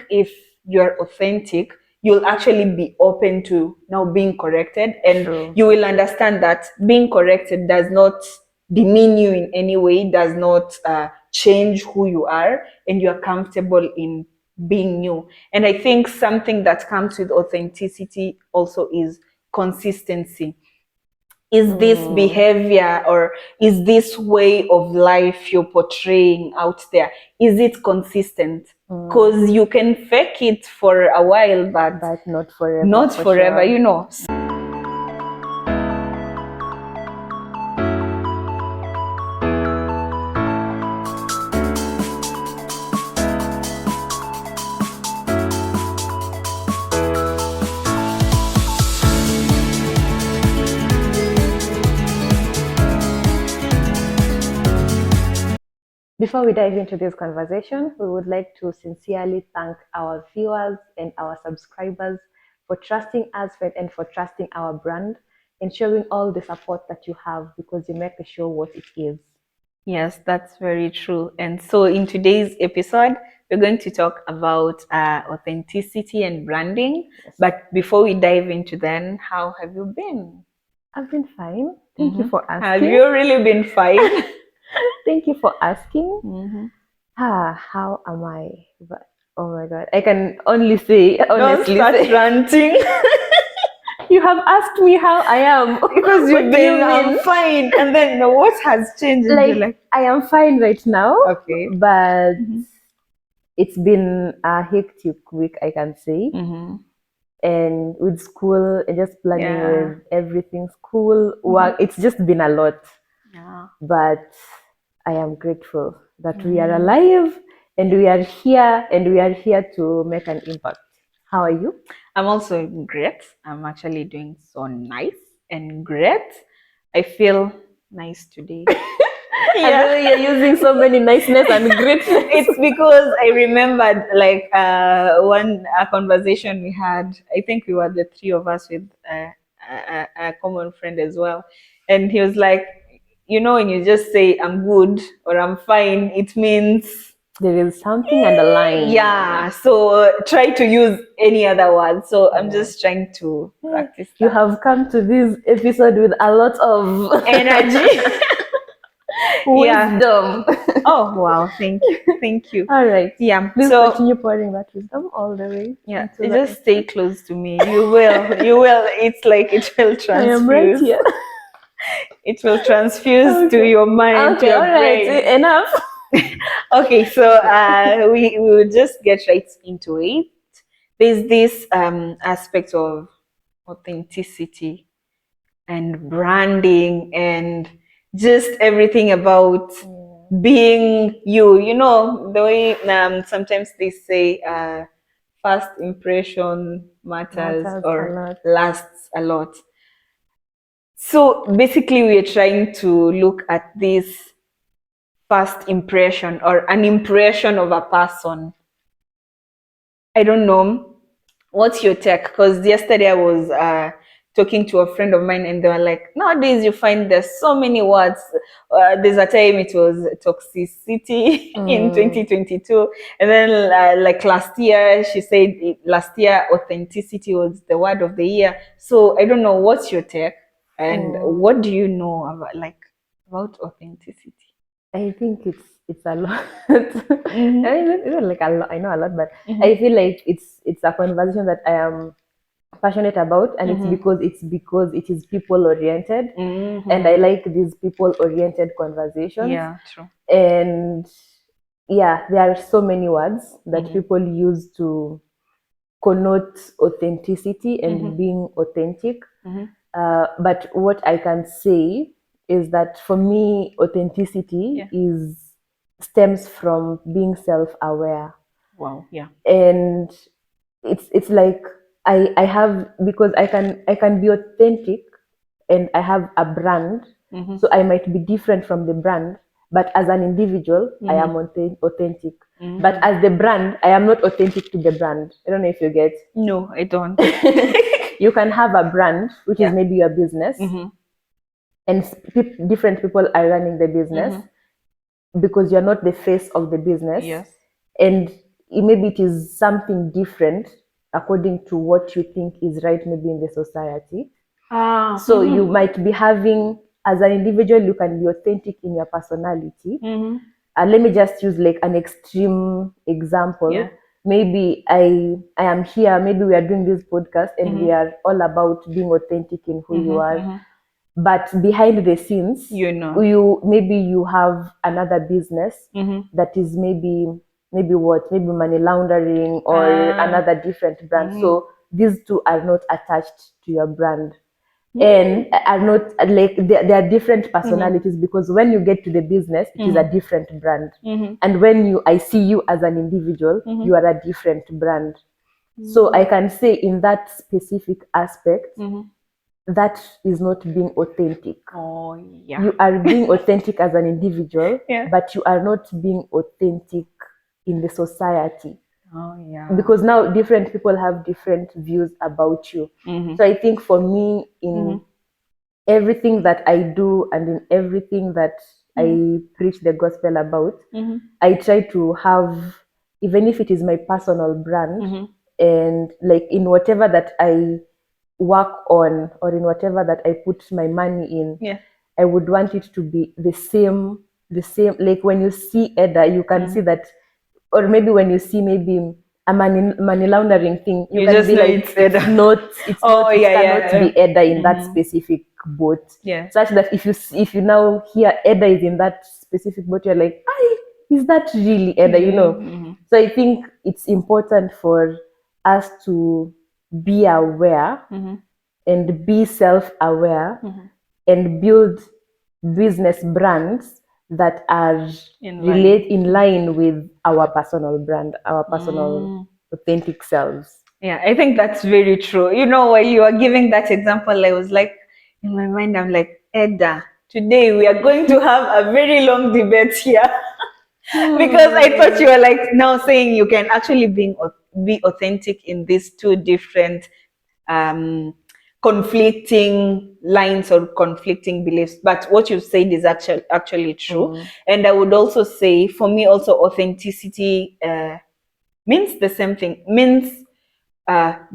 if you're authentic, you'll actually be open to now being corrected, and True. you will understand that being corrected does not demean you in any way, does not change who you are, and you're comfortable in being new. And I think something that comes with authenticity also is consistency. Is this behavior or is this way of life you're portraying out there, is it consistent? Because you can fake it for a while, but not forever. not for forever, sure. you know. Before we dive into this conversation, we would like to sincerely thank our viewers and our subscribers for trusting us and for trusting our brand and showing all the support that you have, because you make the show what it is. Yes, that's very true. And so in today's episode, we're going to talk about authenticity and branding. Yes. But before we dive into that, how have you been? I've been fine. Thank you for asking. Have you really been fine? Thank you for asking. How am I? But oh my God, I can only say honestly. Don't start ranting. You have asked me how I am because you've been I'm fine, and then what has changed? Like I am fine right now. Okay, but it's been a hectic week, I can say. And with school and just planning with everything, school, work, it's just been a lot. But I am grateful that we are alive and we are here to make an impact. How are you? I'm also great. I'm actually doing so nice and great. I feel nice today. Yeah, you're using so many niceness and greatness. It's because I remembered like a conversation we had. I think we were the three of us with a common friend as well, and he was like, you know, when you just say I'm good or I'm fine, it means there is something underlying. Yeah, so try to use any other word. So I'm just trying to practice that. You have come to this episode with a lot of energy. Wisdom. Oh wow, thank you. All right. Yeah. Please continue pouring that wisdom all the way. Yeah. Just stay close to me. You will. You will. It's like it will transfuse. I am right here. It will transfuse to your mind, to your brain. Right. Enough. Okay, so we will just get right into it. There's this aspect of authenticity and branding and just everything about being you. You know, the way sometimes they say first impression matters or lasts a lot. So basically, we are trying to look at this first impression or an impression of a person. I don't know. What's your take? Because yesterday I was talking to a friend of mine and they were like, nowadays you find there's so many words. There's a time it was toxicity in 2022. And then like last year, she said last year authenticity was the word of the year. So I don't know, what's your take? And what do you know about authenticity? I think it's a lot. It's like a lot. I know a lot, but I feel like it's a conversation that I am passionate about, and it's because it is people oriented, and I like these people oriented conversations. Yeah, true. And yeah, there are so many words that people use to connote authenticity and being authentic. But what I can say is that for me, authenticity stems from being self-aware. Wow, yeah. And it's like I have, because I can be authentic and I have a brand, so I might be different from the brand, but as an individual, I am authentic. But as the brand, I am not authentic to the brand. I don't know if you get. No, I don't. You can have a brand, which is maybe your business, and different people are running the business because you're not the face of the business. Yes. And maybe it is something different according to what you think is right, maybe in the society. So you might be having, as an individual, you can be authentic in your personality. Let me just use like an extreme example. Yeah. Maybe I am here, maybe we are doing this podcast and we are all about being authentic in who you are. But behind the scenes, maybe you have another business that is maybe money laundering or another different brand. So these two are not attached to your brand and are not like they are different personalities, because when you get to the business, it is a different brand, and when I see you as an individual, you are a different brand. So I can say in that specific aspect, that is not being authentic. You are being authentic as an individual, but you are not being authentic in the society. Because now different people have different views about you. So I think for me, in everything that I do and in everything that I preach the gospel about, I try to have, even if it is my personal brand, and like in whatever that I work on or in whatever that I put my money in, I would want it to be the same. Like when you see Eda, you can see that, or maybe when you see maybe a money laundering thing, you can be like, it cannot be Eda in that specific boat. Such that if you now hear Eda is in that specific boat, you're like, is that really Eda? So I think it's important for us to be aware and be self-aware and build business brands that are in line with our personal brand, our personal authentic selves. Yeah, I think that's very true. While you are giving that example, I was like, in my mind, I'm like, Edda, today we are going to have a very long debate here. Because I thought you were like now saying you can actually be authentic in these two different conflicting lines or conflicting beliefs. But what you said is actually true. And I would also say, for me, also authenticity means the same thing. Means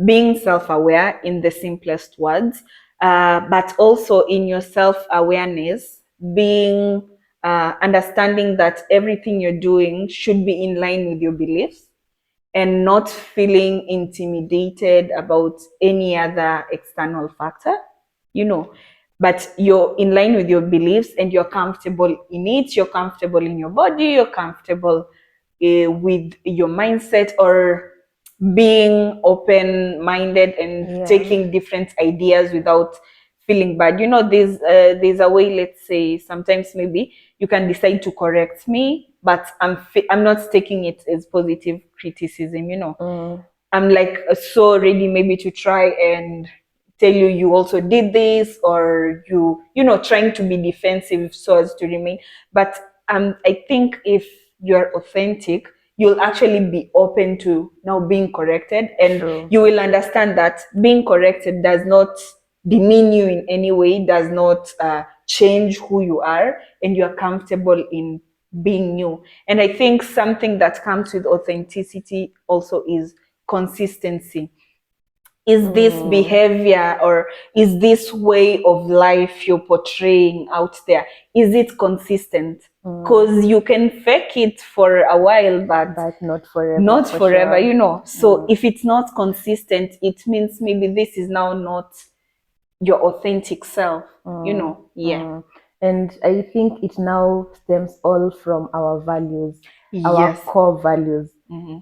being self-aware in the simplest words, but also in your self-awareness, being understanding that everything you're doing should be in line with your beliefs and not feeling intimidated about any other external factor, but you're in line with your beliefs and you're comfortable in it, you're comfortable in your body, you're comfortable with your mindset, or being open-minded and taking different ideas without feeling bad. There's a way, let's say, sometimes maybe you can decide to correct me, but I'm not taking it as positive criticism. I'm like so ready maybe to try and tell you also did this, or trying to be defensive so as to remain. But I think if you're authentic, you'll actually be open to now being corrected, and you will understand that being corrected does not demean you in any way, does not change who you are, and you're comfortable in being new. And I think something that comes with authenticity also is consistency. Is this behavior or is this way of life you're portraying out there, is it consistent? Because you can fake it for a while, but not forever. Not forever, sure. So if it's not consistent, it means maybe this is now not your authentic self, And I think it now stems all from our values, our core values.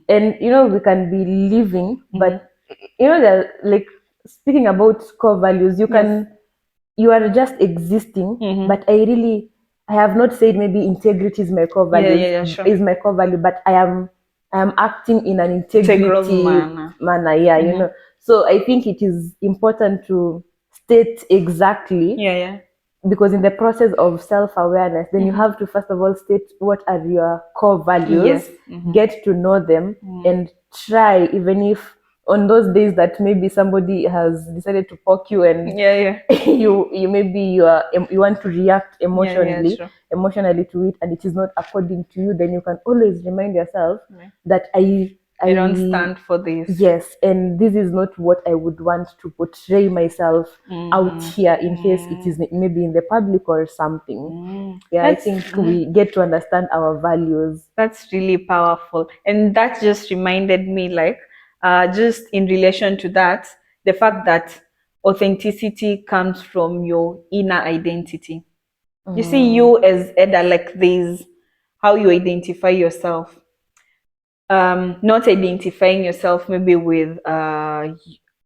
And we can be living, but like speaking about core values, you are just existing, but I have not said maybe integrity is my core value, sure. is my core value, but I am acting in an integrity manner. So I think it is important to state exactly, because in the process of self-awareness, then you have to first of all state what are your core values, get to know them, and try, even if on those days that maybe somebody has decided to poke you and you maybe you want to react emotionally to it, and it is not according to you, then you can always remind yourself that I I don't stand for this. Yes, and this is not what I would want to portray myself out here in case it is maybe in the public or something. Yeah, I think we get to understand our values. That's really powerful. And that just reminded me, like, just in relation to that, the fact that authenticity comes from your inner identity. You see, you as Eda, like, this, how you identify yourself. Not identifying yourself maybe with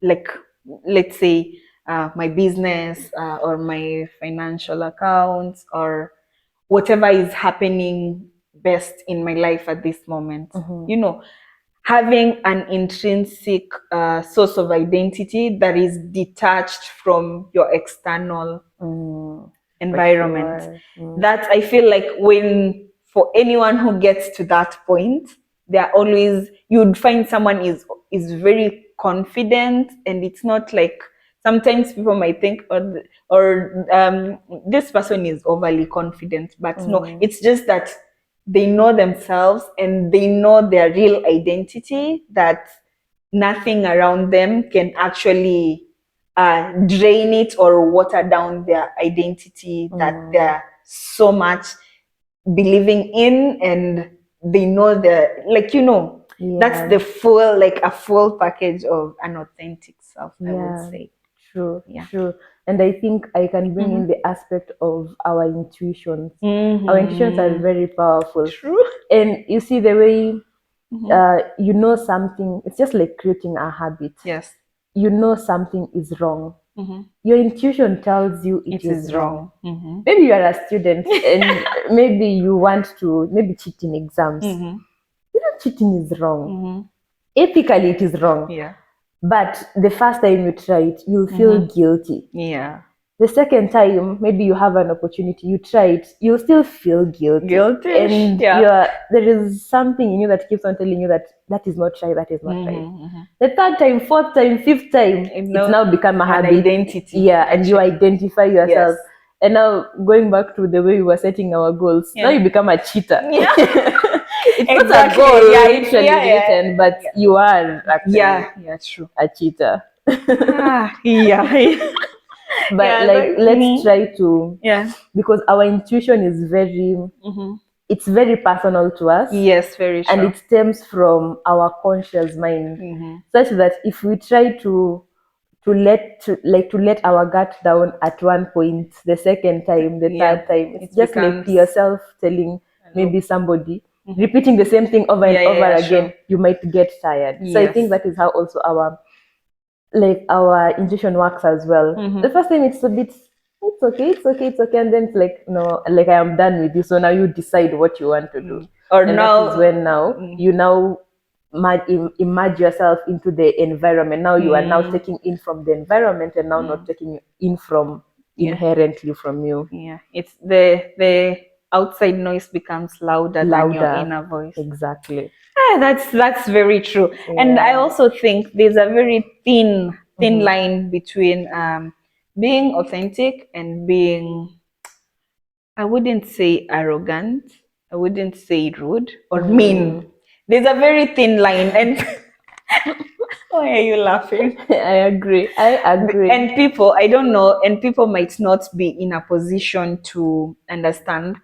like, let's say, my business or my financial accounts or whatever is happening best in my life at this moment. You know, having an intrinsic source of identity that is detached from your external environment. That I feel like, when for anyone who gets to that point, they're always, you'd find someone is very confident, and it's not like, sometimes people might think, or this person is overly confident, but no, it's just that they know themselves and they know their real identity, that nothing around them can actually drain it or water down their identity that they're so much believing in, and they know the, like, that's the full, like, a full package of an authentic self, I would say. True. And I think I can bring in the aspect of our intuitions. Our intuitions are very powerful. True. And you see, the way you know something, it's just like creating a habit. Yes. You know something is wrong. Your intuition tells you it is wrong. Maybe you are a student and maybe you want to maybe cheat in exams. You know, cheating is wrong. Ethically, it is wrong. Yeah. But the first time you try it, you'll feel guilty. Yeah. The second time, maybe you have an opportunity, you try it, you'll still feel guilty. And there is something in you that keeps on telling you that that is not right, that is not right. The third time, fourth time, fifth time, it's now become a habit. Identity. Yeah, and you identify yourself. Yes. And now, going back to the way we were setting our goals, now you become a cheater. Yeah. It's not a goal, but you are actually true. a cheater. But let's try to, because our intuition is very, it's very personal to us. Yes, very true. And it stems from our conscious mind, such that if we try to let our gut down at one point, the second time, the third time, it's just like yourself telling maybe somebody, repeating the same thing over and over again, you might get tired. So I think that is how also our intuition works as well. The first time it's a bit, it's okay, and then it's like, no, like, I am done with you, so now you decide what you want to do. Or and now, that is when you now immerse yourself into the environment. Now you are now taking in from the environment, and now not taking in from inherently from you. Yeah, it's the outside noise becomes louder than your inner voice. Exactly. That's very true. And I also think there's a very thin line between being authentic and being, I wouldn't say arrogant, I wouldn't say rude or mean. There's a very thin line. And why are you laughing? I agree. And people, I don't know, and people might not be in a position to understand.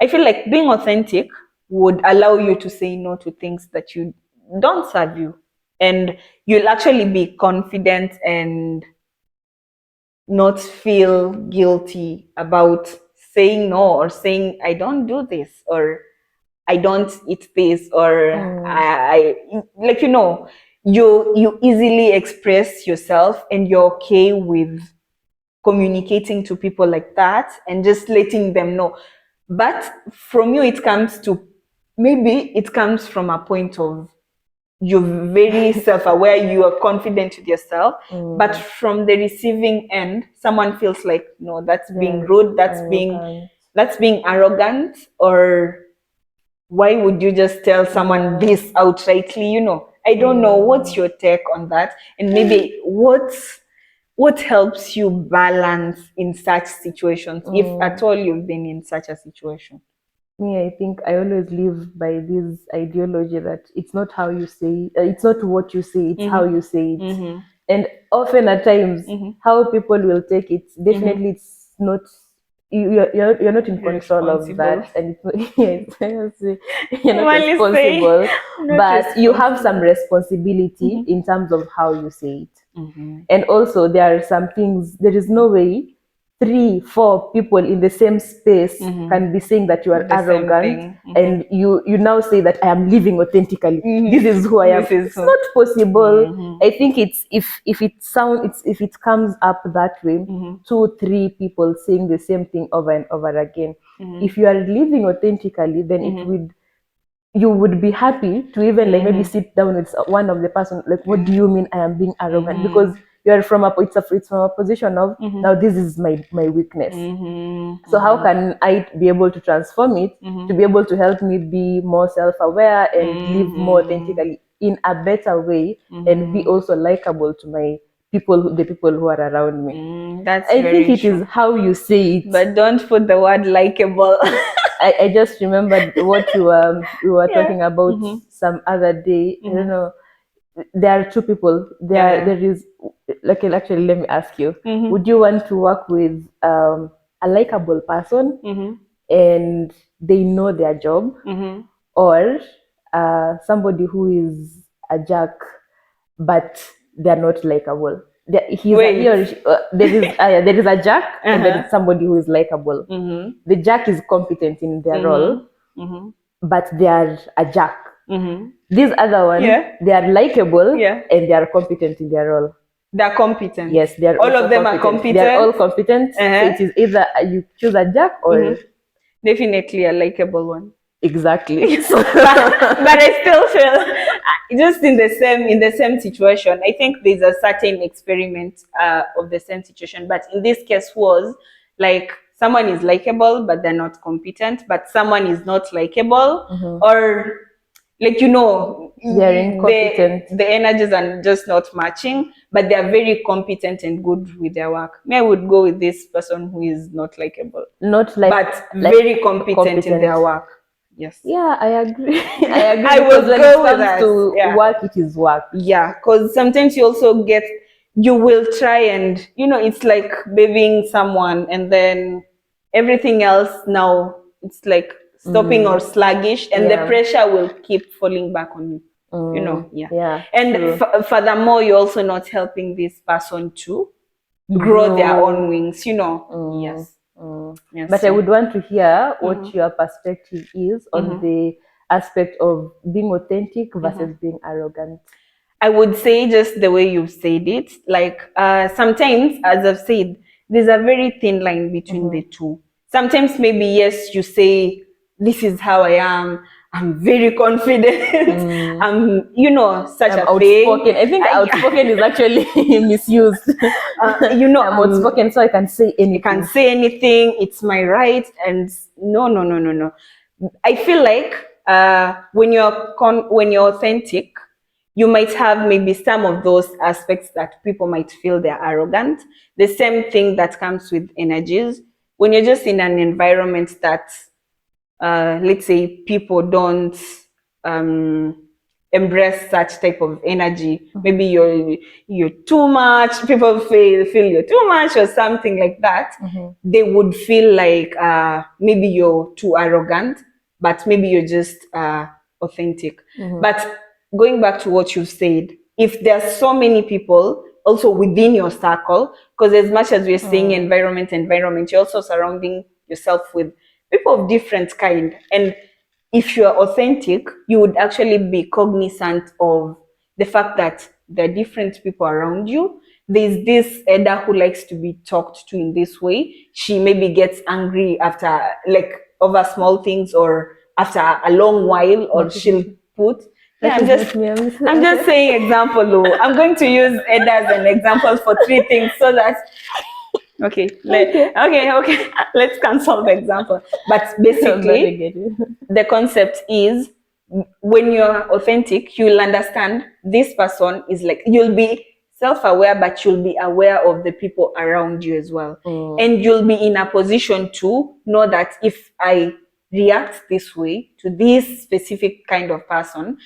I feel like being authentic would allow you to say no to things that you don't serve you. And you'll actually be confident and not feel guilty about saying no, or saying, I don't do this, or I don't eat this, or I like, you easily express yourself, and you're okay with communicating to people like that and just letting them know. But from you, it comes from a point of, you're very self-aware, you are confident with yourself, but from the receiving end, someone feels like, no, that's being rude, that's being arrogant, or why would you just tell someone this outrightly? I don't know. What's your take on that? And maybe what helps you balance in such situations, if at all you've been in such a situation? Me, I think I always live by this ideology that it's not how you say, it's not what you say, it's how you say it. And often at times, how people will take it, definitely it's not, you're not in control of Responsible. that. And it's, yes, you're not Normally say, responsible, not but you have some responsible. responsibility in terms of how you say it. Mm-hmm. And also, there are some things, there is no way 3, 4 people in the same space can be saying that you are The same arrogant, thing. and you now say that I am living authentically. This is who I am. This is It's who. not possible. I think it's if it sounds it's if it comes up that way, 2, 3 people saying the same thing over and over again. If you are living authentically, then it would, you would be happy to even like maybe sit down with one of the person, like, what do you mean I am being arrogant? Because you're from a, it's from a position of, now this is my weakness. So how can I be able to transform it to be able to help me be more self-aware and live more authentically in a better way, and be also likable to my people, the people who are around me? That's I very think it true. is how you say it. But don't put the word likable. I just remembered what we were talking about some other day. I don't know. There are 2 people. There is, like, actually, let me ask you: would you want to work with a likable person and they know their job, or somebody who is a jerk but they're not likable? He or she, there is a jerk and there is somebody who is likable. The jerk is competent in their role, but they are a jerk. These other one, they are likable and they are competent in their role. They're competent. Yes, they are all also of them competent. are competent. They are all competent. So it is either you choose a jerk or definitely a likable one. Exactly. But I still feel just in the same situation. I think there's a certain experiment of the same situation, but in this case was like someone is likable but they're not competent, but someone is not likable, or like they're incompetent. the energies are just not matching, but they are very competent and good with their work. Me, I would go with this person who is not likable, not like, but very competent in their work. Yes. Yeah, I agree. I agree. I Because will when go it with comes that. to Yeah. work, it is work. Yeah, because sometimes you also you will try and, it's like babying someone and then everything else now it's like stopping or sluggish, and the pressure will keep falling back on you. Yeah. And furthermore, you're also not helping this person to grow their own wings, Yes. Yes. But I would want to hear what your perspective is on the aspect of being authentic versus being arrogant. I would say just the way you've said it. Like sometimes, as I've said, there's a very thin line between the two. Sometimes maybe yes, you say this is how I am. I'm very confident. I'm, such I'm a outspoken. thing. I think outspoken is actually misused. I'm outspoken, so I can say anything. I can say anything. It's my right. And no. I feel like when you're authentic, you might have maybe some of those aspects that people might feel they're arrogant. The same thing that comes with energies. When you're just in an environment that, let's say, people don't embrace such type of energy, maybe you're too much. People feel you're too much or something like that. They would feel like maybe you're too arrogant, but maybe you're just authentic. But going back to what you said, if there's so many people also within your circle, because as much as we're saying environment, you're also surrounding yourself with people of different kind. And if you're authentic, you would actually be cognizant of the fact that there are different people around you. There's this Edda who likes to be talked to in this way. She maybe gets angry after, like, over small things, or after a long while, or she'll put. Yeah, I'm just saying example though. I'm going to use Edda as an example for 3 things so that okay. Let's cancel the example. But basically, the concept is when you're authentic, you'll understand this person is like, you'll be self-aware, but you'll be aware of the people around you as well. And you'll be in a position to know that if I react this way to this specific kind of person,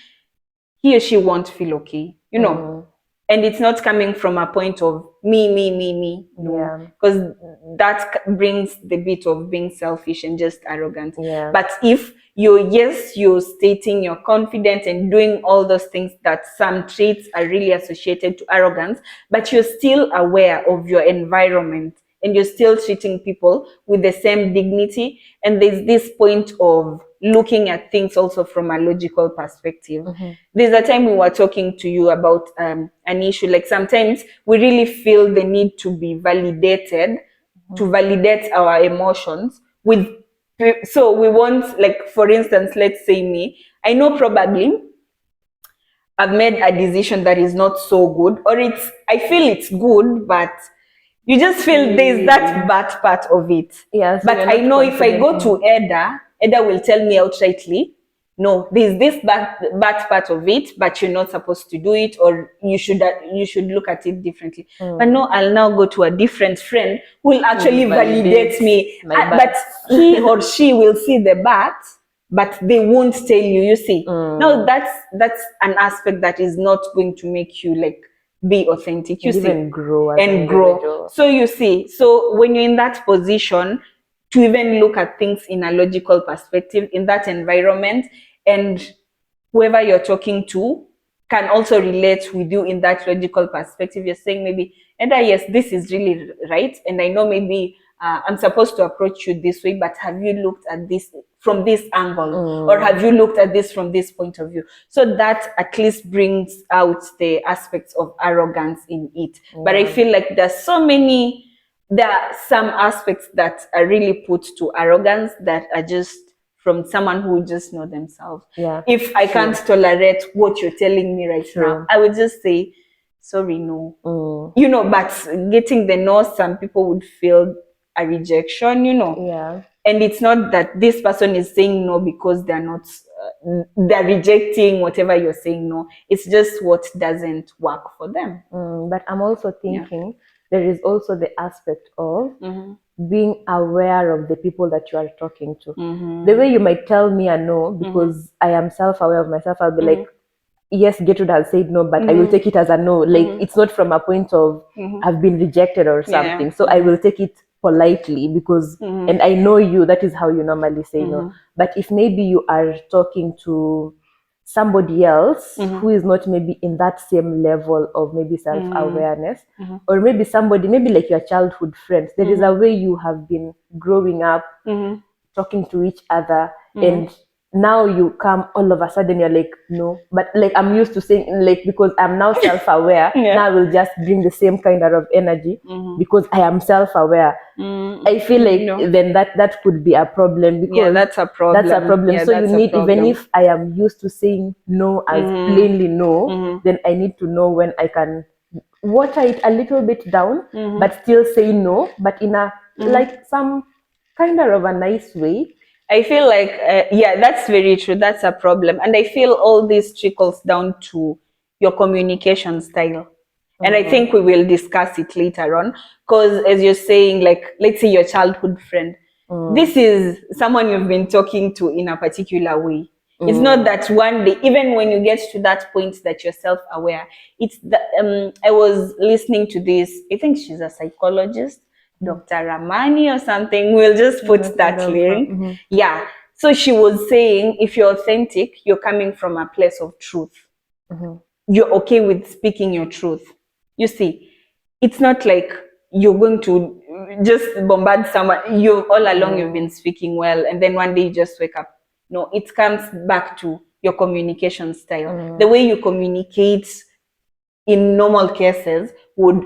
he or she won't feel okay, you know. And it's not coming from a point of me, no, because that brings the bit of being selfish and just arrogant. But if you're stating you're confident and doing all those things, that some traits are really associated to arrogance, but you're still aware of your environment and you're still treating people with the same dignity, and there's this point of looking at things also from a logical perspective. There's a time we were talking to you about an issue, like sometimes we really feel the need to be validated, to validate our emotions with, so we want, like, for instance, let's say me, I know probably I've made a decision that is not so good, or I feel it's good, but you just feel there's that bad part of it. But I know if I go to Eda will tell me outrightly, no, there's this bad part of it, but you're not supposed to do it, or you should look at it differently. But no, I'll now go to a different friend who will actually validate me. But he or she will see the bad, but they won't tell you, you see. Now that's an aspect that is not going to make you like be authentic, you see, and grow. So you see, so when you're in that position to even look at things in a logical perspective in that environment, and whoever you're talking to can also relate with you in that logical perspective, you're saying maybe, and yes, this is really right, and I know maybe I'm supposed to approach you this way, but have you looked at this from this angle, or have you looked at this from this point of view? So that at least brings out the aspects of arrogance in it. But I feel like there are some aspects that are really put to arrogance that are just from someone who just know themselves. If I can't tolerate what you're telling me right now, I would just say, sorry, no. You know, but getting the no, some people would feel a rejection, you know. And it's not that this person is saying no because they're not, they're rejecting whatever you're saying no. It's just what doesn't work for them. But I'm also thinking there is also the aspect of being aware of the people that you are talking to. The way you might tell me a no, because I am self-aware of myself, I'll be like, yes, Gertrude has said no, but I will take it as a no. Like, it's not from a point of I've been rejected or something. So I will take it politely because, and I know you, that is how you normally say no. But if maybe you are talking to somebody else who is not maybe in that same level of maybe self-awareness, or maybe somebody, maybe like your childhood friends, there is a way you have been growing up, talking to each other, and now you come all of a sudden you're like, no, but like I'm used to saying, like, because I'm now self-aware, now I will just bring the same kind of energy because I am self-aware. I feel like then that could be a problem, because that's a problem. So you need, even if I am used to saying no as plainly no, then I need to know when I can water it a little bit down, but still say no, but in a like some kind of a nice way. I feel like, that's very true. That's a problem. And I feel all this trickles down to your communication style. And I think we will discuss it later on. Because as you're saying, like, let's say your childhood friend, this is someone you've been talking to in a particular way. It's not that one day, even when you get to that point that you're self-aware, it's that I was listening to this, I think she's a psychologist, Dr. Ramani or something. We'll just put that link. Yeah. So she was saying, if you're authentic, you're coming from a place of truth. You're okay with speaking your truth. You see, it's not like you're going to just bombard someone. You all along you've been speaking well, and then one day you just wake up. No, it comes back to your communication style. The way you communicate in normal cases would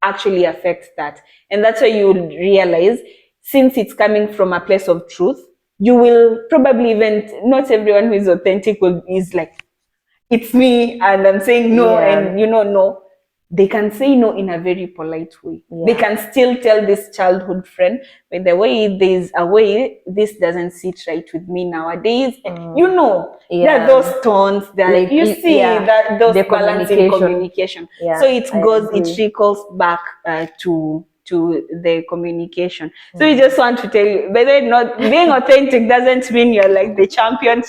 actually affect that. And that's why you will realize, since it's coming from a place of truth, you will probably even, not everyone who is authentic is like, it's me and I'm saying no, and no. They can say no in a very polite way. They can still tell this childhood friend, by the way, there's a way this doesn't sit right with me nowadays. There are those tones that, like, you see, that those balance in communication. So it trickles back to to the communication. So we just want to tell you, but then not being authentic doesn't mean you're like the champion.